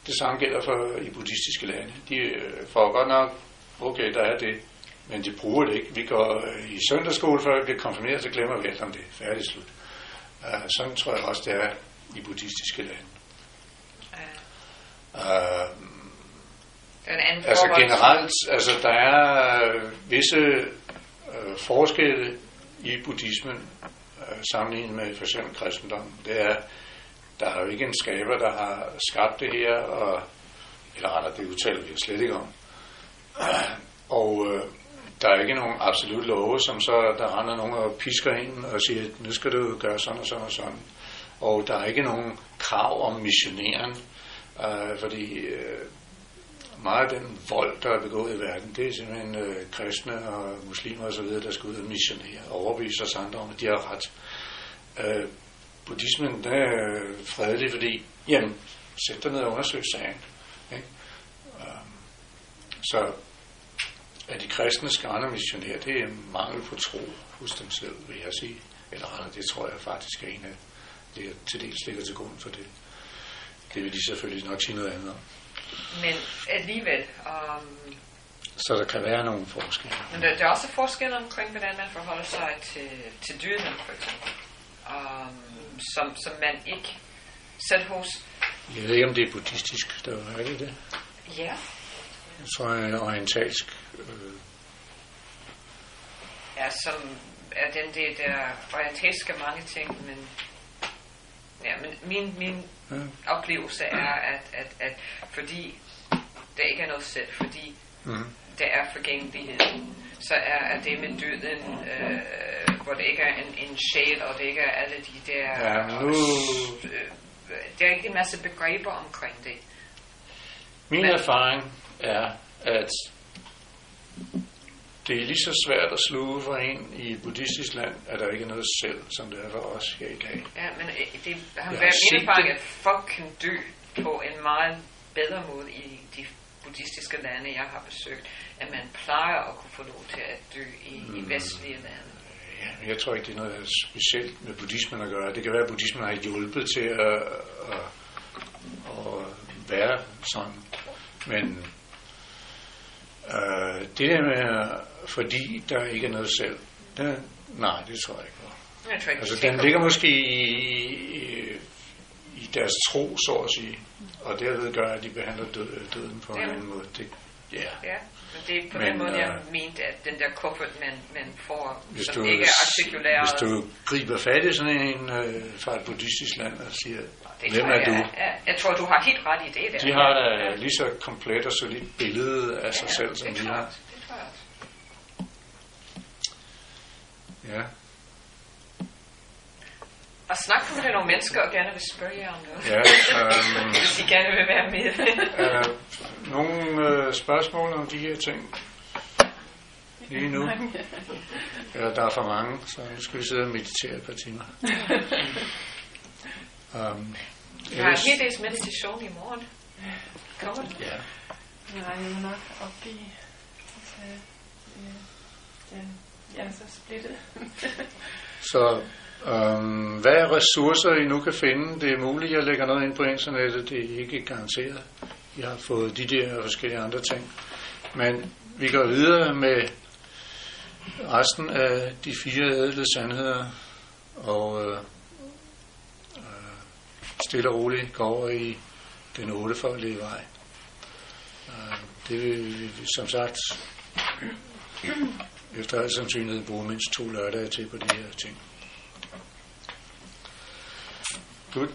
Det samme gælder for i buddhistiske lande. De får godt nok, okay, der er det, men de bruger det ikke. Vi går i søndagsskole, før vi bliver konfirmeret, så glemmer vi alt om det. Færdigt slut. Sådan tror jeg også, det er i buddhistiske lande. Altså generelt, altså der er visse forskelle i buddhismen sammenlignet med for eksempel kristendommen. Det er, der er jo ikke en skaber, der har skabt det her, eller rettere, det udtaler vi slet ikke om. Og der er ikke nogen absolut love, som så der render nogen og pisker ind og siger, at nu skal du gøre sådan og sådan og sådan. Og der er ikke nogen krav om missioneren, fordi meget af den vold, der er begået i verden, det er simpelthen kristne og muslimer osv., der skal ud og missionere og overbevise os andre om, at de har ret. Buddhismen, den er fredelig, fordi, jamen, sæt dig ned og undersøg sagen. Ikke? Så at de kristne skal andre missionere, det er mangel på tro hos dem selv, vil jeg sige. Eller rettere, det tror jeg faktisk er en af det, til dels ligger til grund for det. Det vil de selvfølgelig nok sige noget andet om. Men alligevel... Så der kan være nogle forskelle. Men der er også forskelle omkring, hvordan man forholder sig til dyrene, for eksempel. Som man ikke selv hos... Jeg ved ikke, om det er buddhistisk, der er det. Ja. Jeg tror, det er orientalsk. Ja, som er den der orientalske mange ting, men... Ja, men min oplevelse er, at fordi der ikke er noget selv, fordi der er forgængelighed, så er det med døden, hvor det ikke er en sjæl, og det ikke er alle de der... der er ikke en masse begreber omkring det. Min erfaring er, at det er lige så svært at sluge for en i buddhistisk land, at der ikke er noget selv, som det er for os her i dag. Ja, men det har været min erfaring, at folk kan dø på en meget bedre måde i de buddhistiske lande, jeg har besøgt, at man plejer at kunne få lov til at dø i vestlige lande. Ja, jeg tror ikke, det er noget specielt med buddhismen at gøre. Det kan være, at buddhismen har hjulpet til at være sådan. Men det der med, fordi der ikke er noget selv, nej, det tror jeg ikke. Altså, den ligger måske i deres tro, så at sige, og derved gør, at de behandler døden på en anden måde. Ja, men det er på den måde, jeg mente, at den der kuffert, man får, som ikke er artikuleret. Hvis du griber fat i sådan en fra et buddhistisk land og siger, hvem er du? Jeg tror, du har helt ret i det der. De har da lige så komplet og solidt billede af sig selv, som vi har. Det tror jeg også. Ja. Og snak med nogle mennesker og gerne vil spørge jer om noget. Ja, hvis I gerne vil være med. Er der nogle spørgsmål om de her ting lige nu? Eller der er for mange, så nu skal vi sidde og meditere et par timer. Vi har en hel dags meditation i morgen. Kommer det? Ja. Nej, jeg må nok opgive. Ja, så splittet. Så hvad er ressourcer, I nu kan finde? Det er muligt, jeg lægger noget ind på internettet. Det er ikke garanteret. Jeg har fået de der forskellige andre ting. Men vi går videre med resten af de 4 ædle sandheder. Og stille og roligt går over i den 8-foldige vej. Det vil vi, som sagt, efter al sandsynlighed bruge mindst 2 lørdage til på de her ting. Good.